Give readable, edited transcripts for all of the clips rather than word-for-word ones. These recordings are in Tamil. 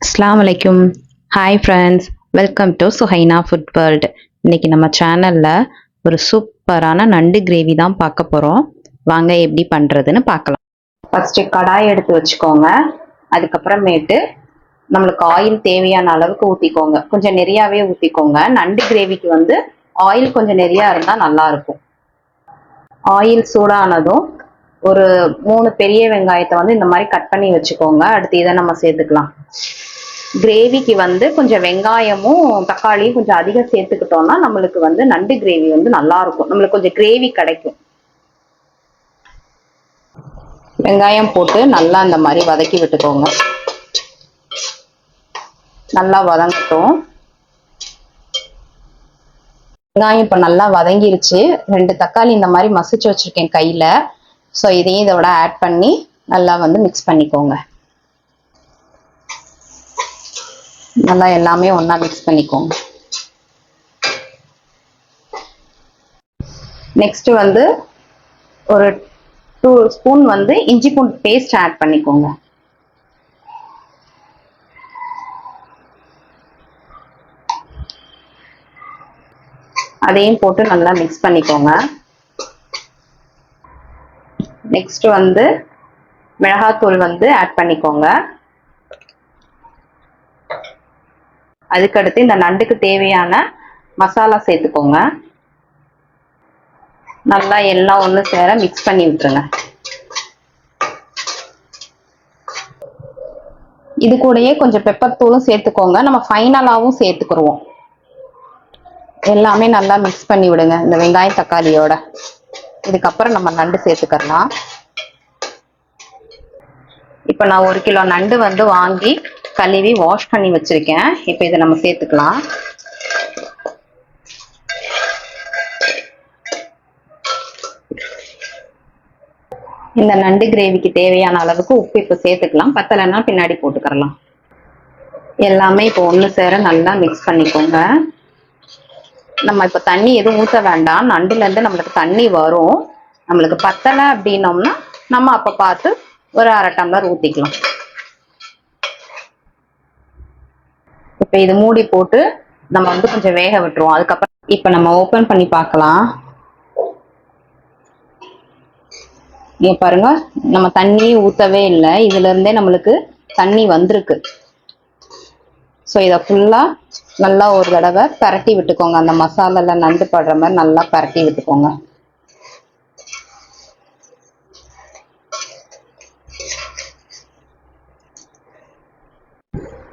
அஸ்ஸலாமு அலைக்கும். Hi friends, welcome to Suhaina food world. இன்னைக்கு நம்ம சேனலில் ஒரு சூப்பரான நண்டு கிரேவி தான் பார்க்க போகிறோம். வாங்க எப்படி பண்ணுறதுன்னு பார்க்கலாம். ஃபஸ்ட்டு கடாய் எடுத்து வச்சுக்கோங்க. அதுக்கப்புறமேட்டு நம்மளுக்கு ஆயில் தேவையான அளவுக்கு ஊற்றிக்கோங்க. கொஞ்சம் நிறையாவே ஊற்றிக்கோங்க. நண்டு கிரேவிக்கு வந்து ஆயில் கொஞ்சம் நிறையா இருந்தால் நல்லாயிருக்கும். ஆயில் சூடானதும் ஒரு 3 பெரிய வெங்காயத்தை வந்து இந்த மாதிரி கட் பண்ணி வச்சுக்கோங்க. அடுத்து இதை நம்ம சேர்த்துக்கலாம். கிரேவிக்கு வந்து கொஞ்சம் வெங்காயமும் தக்காளியும் கொஞ்சம் அதிகம் சேர்த்துக்கிட்டோம்னா நம்மளுக்கு வந்து நண்டு கிரேவி வந்து நல்லா இருக்கும். நம்மளுக்கு கொஞ்சம் கிரேவி கிடைக்கும். வெங்காயம் போட்டு நல்லா இந்த மாதிரி வதக்கி விட்டுக்கோங்க. நல்லா வதங்கட்டும். வெங்காயம் இப்போ நல்லா வதங்கிருச்சு. 2 தக்காளி இந்த மாதிரி மசிச்சு வச்சிருக்கேன் கையில. ஸோ இதையும் இதோட ஆட் பண்ணி நல்லா வந்து மிக்ஸ் பண்ணிக்கோங்க. நல்லா எல்லாமே ஒன்றா மிக்ஸ் பண்ணிக்கோங்க. நெக்ஸ்ட் வந்து ஒரு 2 ஸ்பூன் வந்து இஞ்சி பூண்டு பேஸ்ட் ஆட் பண்ணிக்கோங்க. அதையும் போட்டு நல்லா மிக்ஸ் பண்ணிக்கோங்க. நெக்ஸ்ட் வந்து மிளகாத்தூள் வந்து ஆட் பண்ணிக்கோங்க. அதுக்கடுத்து இந்த நண்டுக்கு தேவையான மசாலா சேர்த்துக்கோங்க. நல்லா எல்லாம் ஒன்று சேர மிக்ஸ் பண்ணி விட்டுருங்க. இது கூடயே கொஞ்சம் பெப்பர் தூளும் சேர்த்துக்கோங்க. நம்ம ஃபைனலாகவும் சேர்த்துக்குருவோம். எல்லாமே நல்லா மிக்ஸ் பண்ணி விடுங்க இந்த வெங்காயம் தக்காளியோட. இதுக்கப்புறம் நம்ம நண்டு சேர்த்துக்கலாம். இப்போ நான் 1 கிலோ நண்டு வந்து வாங்கி கழுவி வாஷ் பண்ணி வச்சிருக்கேன். இப்போ இதை நம்ம சேர்த்துக்கலாம். இந்த நண்டு கிரேவிக்கு தேவையான அளவுக்கு உப்பு இப்போ சேர்த்துக்கலாம். பத்தலைன்னா பின்னாடி போட்டுக்கலாம். எல்லாமே இப்போ ஒன்று சேர நல்லா மிக்ஸ் பண்ணிக்கோங்க. நம்ம இப்போ தண்ணி எதுவும் ஊற்ற வேண்டாம். நண்டுலேருந்து நம்மளுக்கு தண்ணி வரும். நம்மளுக்கு பத்தலை அப்படின்னோம்னா நம்ம அப்போ பார்த்து ஒரு 1/2 டம்ளர் ஊற்றிக்கலாம். இப்போ இது மூடி போட்டு நம்ம வந்து கொஞ்சம் வேக விட்டுருவோம். அதுக்கப்புறம் இப்போ நம்ம ஓப்பன் பண்ணி பார்க்கலாம். இங்க பாருங்க, நம்ம தண்ணியே ஊற்றவே இல்லை. இதுல இருந்தே நம்மளுக்கு தண்ணி வந்திருக்கு. ஸோ இதை ஃபுல்லா நல்லா ஒரு தடவை பரட்டி விட்டுக்கோங்க. அந்த மசாலால நண்டு படுற மாதிரி நல்லா பரட்டி விட்டுக்கோங்க.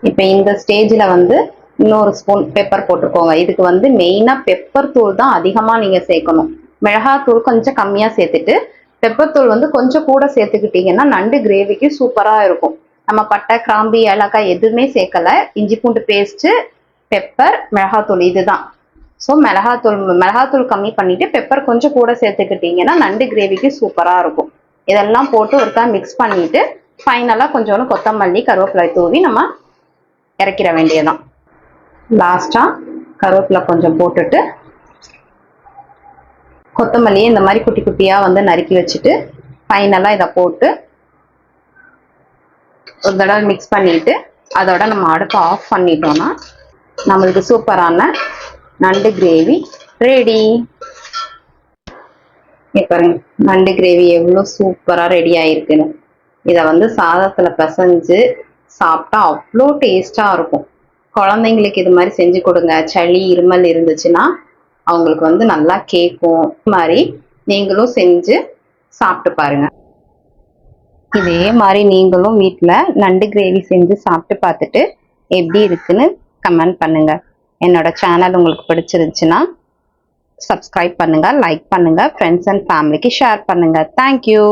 இப்போ இந்த ஸ்டேஜில் வந்து இன்னொரு ஸ்பூன் பெப்பர் போட்டுக்கோங்க. இதுக்கு வந்து மெயினாக பெப்பர் தூள் தான் அதிகமாக நீங்கள் சேர்க்கணும். மிளகாத்தூள் கொஞ்சம் கம்மியாக சேர்த்துட்டு பெப்பர் தூள் வந்து கொஞ்சம் கூட சேர்த்துக்கிட்டீங்கன்னா நண்டு கிரேவிக்கு சூப்பராக இருக்கும். நம்ம பட்டை கிராம்பு ஏலக்காய் எதுவுமே சேர்க்கல. இஞ்சி பூண்டு பேஸ்ட்டு, பெப்பர், மிளகாத்தூள் இதுதான். ஸோ மிளகாத்தூள் கம்மி பண்ணிட்டு பெப்பர் கொஞ்சம் கூட சேர்த்துக்கிட்டீங்கன்னா நண்டு கிரேவிக்கு சூப்பராக இருக்கும். இதெல்லாம் போட்டு ஒருக்கா மிக்ஸ் பண்ணிட்டு ஃபைனலாக கொஞ்சோண்டு கொத்தமல்லி கருவேப்பிலை தூவி நம்ம இறக்கிற வேண்டியதான். லாஸ்டா கருவேப்பிலை கொஞ்சம் போட்டுட்டு கொத்தமல்லியை இந்த மாதிரி குட்டி குட்டியா வந்து நறுக்கி வச்சுட்டு ஃபைனலா இதை போட்டு ஒரு தடவை மிக்ஸ் பண்ணிட்டு அதோட நம்ம அடுப்பை ஆஃப் பண்ணிட்டோம்னா நம்மளுக்கு சூப்பரான நண்டு கிரேவி ரெடி. பாருங்க நண்டு கிரேவி எவ்வளோ சூப்பரா ரெடி ஆயிருக்குன்னு. இதை வந்து சாதத்துல பிசைஞ்சு சாப்பிட்டா அவ்வளோ டேஸ்டா இருக்கும். குழந்தைங்களுக்கு இது மாதிரி செஞ்சு கொடுங்க. சளி இருமல் இருந்துச்சுன்னா அவங்களுக்கு வந்து நல்லா கேட்கும். இது மாதிரி நீங்களும் செஞ்சு சாப்பிட்டு பாருங்க. இதே மாதிரி நீங்களும் வீட்டில் நண்டு கிரேவி செஞ்சு சாப்பிட்டு பார்த்துட்டு எப்படி இருக்குன்னு கமெண்ட் பண்ணுங்க. என்னோட சேனல் உங்களுக்கு பிடிச்சிருந்துச்சுன்னா சப்ஸ்கிரைப் பண்ணுங்க, லைக் பண்ணுங்க, ஃப்ரெண்ட்ஸ் அண்ட் ஃபேமிலிக்கு ஷேர் பண்ணுங்க. தேங்க்யூ.